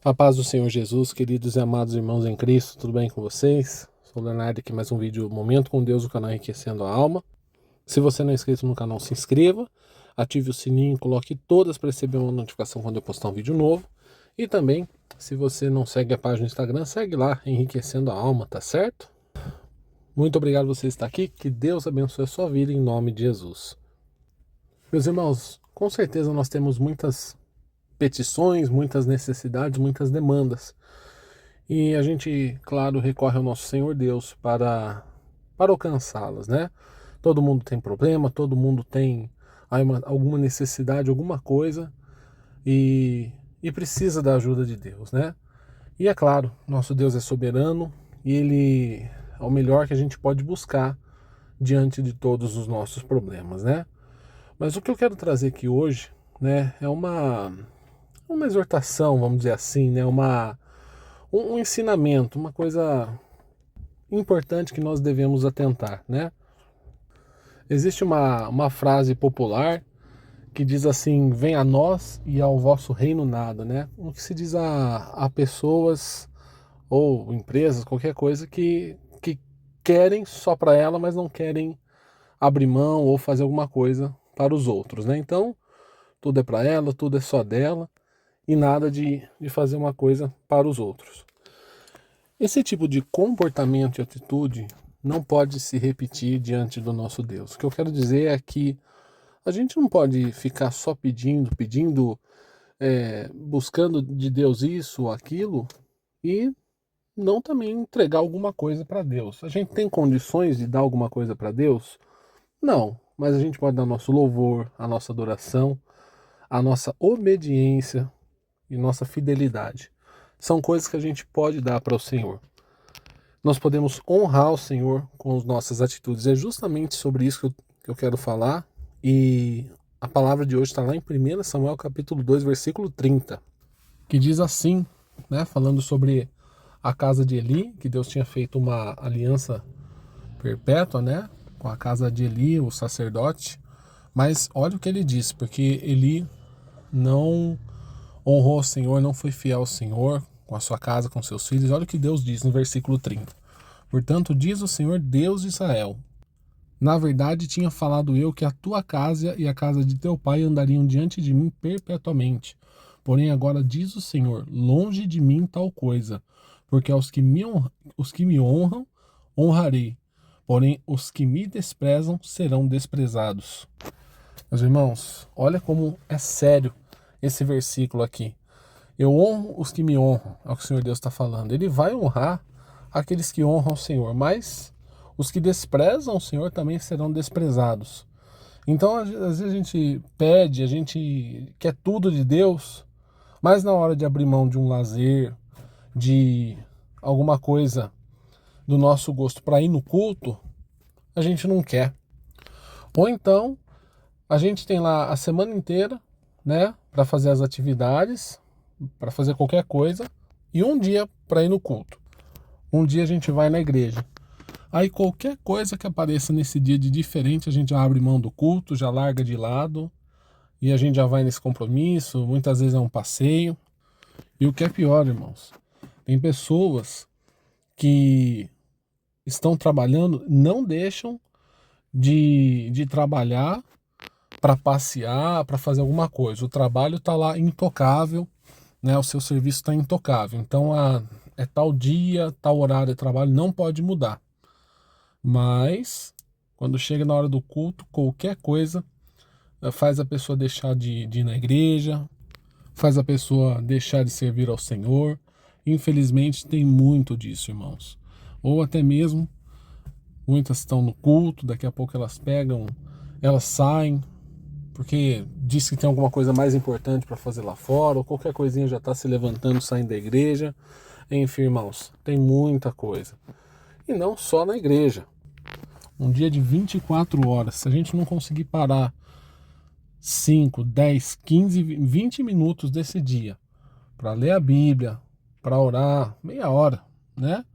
A paz do Senhor Jesus, queridos e amados irmãos em Cristo, tudo bem com vocês? Sou o Leonardo aqui, mais um vídeo Momento com Deus, o canal Enriquecendo a Alma. Se você não é inscrito no canal, se inscreva, ative o sininho, coloque todas para receber uma notificação quando eu postar um vídeo novo. E também, se você não segue a página no Instagram, segue lá, Enriquecendo a Alma, tá certo? Muito obrigado por você estar aqui, que Deus abençoe a sua vida em nome de Jesus. Meus irmãos, com certeza nós temos muitas petições, muitas necessidades, muitas demandas. E a gente, claro, recorre ao nosso Senhor Deus para alcançá-las, né? Todo mundo tem problema, todo mundo tem alguma necessidade, alguma coisa e precisa da ajuda de Deus, né? E é claro, nosso Deus é soberano e Ele é o melhor que a gente pode buscar diante de todos os nossos problemas, né? Mas o que eu quero trazer aqui hoje, né, é uma exortação, vamos dizer assim, né? Um ensinamento, uma coisa importante que nós devemos atentar, né? Existe uma frase popular que diz assim: venha a nós e ao vosso reino nada, né? O que se diz a pessoas ou empresas, qualquer coisa que querem só para ela, mas não querem abrir mão ou fazer alguma coisa para os outros, né? Então, tudo é para ela, tudo é só dela e nada de fazer uma coisa para os outros. Esse tipo de comportamento e atitude não pode se repetir diante do nosso Deus. O que eu quero dizer é que a gente não pode ficar só pedindo, buscando de Deus isso ou aquilo e não também entregar alguma coisa para Deus. A gente tem condições de dar alguma coisa para Deus? Não, mas a gente pode dar nosso louvor, a nossa adoração, a nossa obediência e nossa fidelidade. São coisas que a gente pode dar para o Senhor. Nós podemos honrar o Senhor com as nossas atitudes. É justamente sobre isso que eu quero falar. E a palavra de hoje está lá em 1 Samuel capítulo 2, versículo 30, que diz assim, né, falando sobre a casa de Eli, que Deus tinha feito uma aliança perpétua, né, com a casa de Eli, o sacerdote. Mas olha o que ele diz, porque Eli não honrou o Senhor, não foi fiel ao Senhor, com a sua casa, com seus filhos. Olha o que Deus diz no versículo 30. Portanto, diz o Senhor Deus de Israel: na verdade tinha falado eu que a tua casa e a casa de teu pai andariam diante de mim perpetuamente. Porém agora diz o Senhor: longe de mim tal coisa, porque os que me honram, honrarei. Porém os que me desprezam serão desprezados. Meus irmãos, olha como é sério esse versículo aqui. Eu honro os que me honram, é o que o Senhor Deus está falando. Ele vai honrar aqueles que honram o Senhor, mas os que desprezam o Senhor também serão desprezados. Então, às vezes a gente pede, a gente quer tudo de Deus, mas na hora de abrir mão de um lazer, de alguma coisa do nosso gosto para ir no culto, a gente não quer. Ou então, a gente tem lá a semana inteira, né, para fazer as atividades, para fazer qualquer coisa, e um dia para ir no culto. Um dia a gente vai na igreja. Aí qualquer coisa que apareça nesse dia de diferente, a gente já abre mão do culto, já larga de lado, e a gente já vai nesse compromisso, muitas vezes é um passeio. E o que é pior, irmãos, tem pessoas que estão trabalhando, não deixam de trabalhar para passear, para fazer alguma coisa. O trabalho está lá intocável, né? O seu serviço está intocável. Então é tal dia, tal horário de trabalho, não pode mudar. Mas quando chega na hora do culto, qualquer coisa faz a pessoa deixar de ir na igreja, faz a pessoa deixar de servir ao Senhor. Infelizmente tem muito disso, irmãos. Ou até mesmo muitas estão no culto, daqui a pouco elas pegam, elas saem, porque diz que tem alguma coisa mais importante para fazer lá fora, ou qualquer coisinha já está se levantando, saindo da igreja. Enfim, irmãos, tem muita coisa. E não só na igreja. Um dia de 24 horas, se a gente não conseguir parar 5, 10, 15, 20 minutos desse dia para ler a Bíblia, para orar, meia hora, né?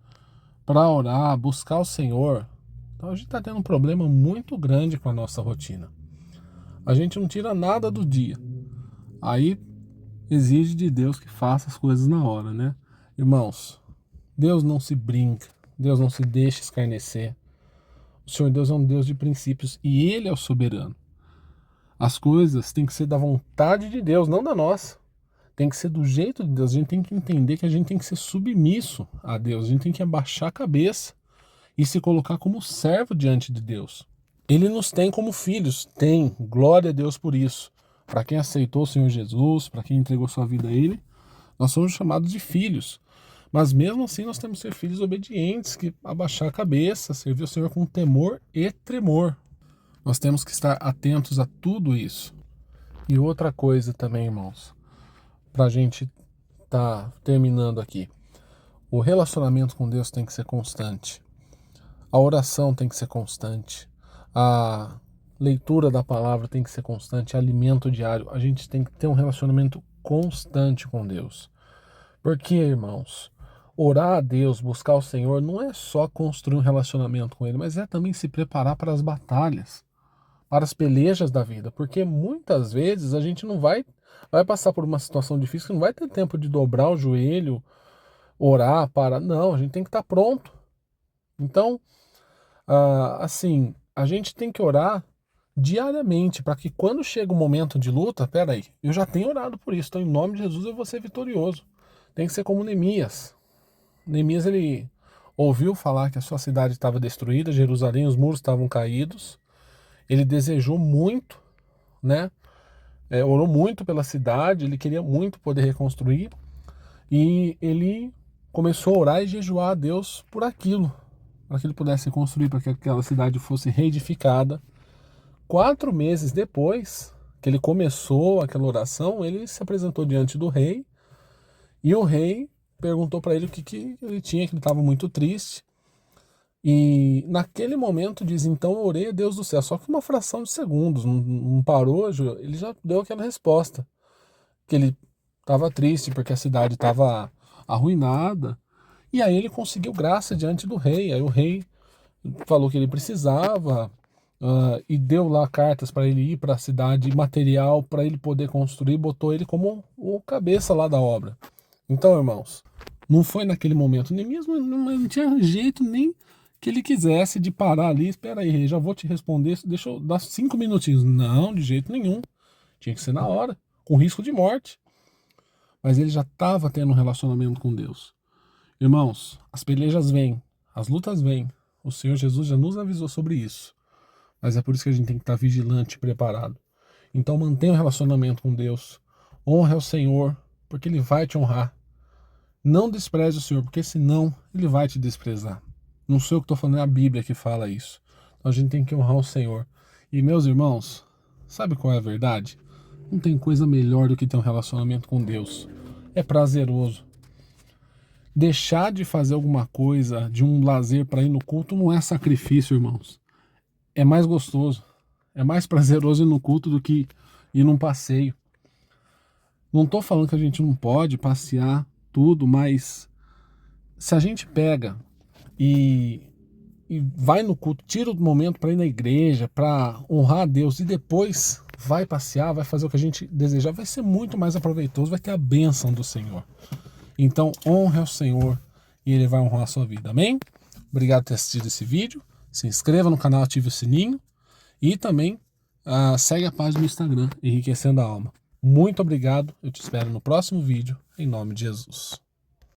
Para orar, buscar o Senhor. Então a gente está tendo um problema muito grande com a nossa rotina. A gente não tira nada do dia. Aí exige de Deus que faça as coisas na hora, né? Irmãos, Deus não se brinca, Deus não se deixa escarnecer. O Senhor Deus é um Deus de princípios e Ele é o soberano. As coisas têm que ser da vontade de Deus, não da nossa. Tem que ser do jeito de Deus. A gente tem que entender que a gente tem que ser submisso a Deus. A gente tem que abaixar a cabeça e se colocar como servo diante de Deus. Ele nos tem como filhos. Tem. Glória a Deus por isso. Para quem aceitou o Senhor Jesus, para quem entregou sua vida a Ele, nós somos chamados de filhos. Mas mesmo assim nós temos que ser filhos obedientes, que abaixar a cabeça, servir o Senhor com temor e tremor. Nós temos que estar atentos a tudo isso. E outra coisa também, irmãos, para a gente tá terminando aqui. O relacionamento com Deus tem que ser constante. A oração tem que ser constante. A leitura da palavra tem que ser constante. Alimento diário. A gente tem que ter um relacionamento constante com Deus. Porque, irmãos, orar a Deus, buscar o Senhor, não é só construir um relacionamento com Ele, mas é também se preparar para as batalhas, para as pelejas da vida. Porque muitas vezes a gente não vai passar por uma situação difícil que não vai ter tempo de dobrar o joelho, orar, para. Não, a gente tem que estar pronto. Então, assim, a gente tem que orar diariamente para que quando chega o momento de luta, peraí, eu já tenho orado por isso, então em nome de Jesus eu vou ser vitorioso. Tem que ser como Neemias. Neemias, ele ouviu falar que a sua cidade estava destruída, Jerusalém, os muros estavam caídos. Ele desejou muito, né? Orou muito pela cidade, ele queria muito poder reconstruir. E ele começou a orar e jejuar a Deus por aquilo, para que ele pudesse construir, para que aquela cidade fosse reedificada. 4 meses depois que ele começou aquela oração, ele se apresentou diante do rei, e o rei perguntou para ele o que ele tinha, que ele estava muito triste. E naquele momento diz, então eu orei a Deus do céu, só que uma fração de segundos, não parou, ele já deu aquela resposta, que ele estava triste porque a cidade estava arruinada, e aí ele conseguiu graça diante do rei. Aí o rei falou que ele precisava, e deu lá cartas para ele ir para a cidade, material para ele poder construir, botou ele como o cabeça lá da obra. Então, irmãos, não foi naquele momento, nem mesmo não tinha jeito nem que ele quisesse de parar ali, espera aí, rei, já vou te responder, deixa eu dar 5 minutinhos. Não, de jeito nenhum. Tinha que ser na hora, com risco de morte. Mas ele já estava tendo um relacionamento com Deus. Irmãos, as pelejas vêm, as lutas vêm. O Senhor Jesus já nos avisou sobre isso. Mas é por isso que a gente tem que estar vigilante e preparado. Então mantenha um relacionamento com Deus. Honre ao Senhor, porque Ele vai te honrar. Não despreze o Senhor, porque senão Ele vai te desprezar. Não sou eu que estou falando, é a Bíblia que fala isso. Então a gente tem que honrar o Senhor. E meus irmãos, sabe qual é a verdade? Não tem coisa melhor do que ter um relacionamento com Deus. É prazeroso. Deixar de fazer alguma coisa, de um lazer para ir no culto, não é sacrifício, irmãos. É mais gostoso. É mais prazeroso ir no culto do que ir num passeio. Não estou falando que a gente não pode passear, tudo, mas se a gente pega e vai no culto, tira o momento para ir na igreja, para honrar a Deus, e depois vai passear, vai fazer o que a gente desejar, vai ser muito mais aproveitoso, vai ter a bênção do Senhor. Então honre ao Senhor e Ele vai honrar a sua vida, amém? Obrigado por ter assistido esse vídeo, se inscreva no canal, ative o sininho e também segue a página no Instagram, Enriquecendo a Alma. Muito obrigado, eu te espero no próximo vídeo, em nome de Jesus.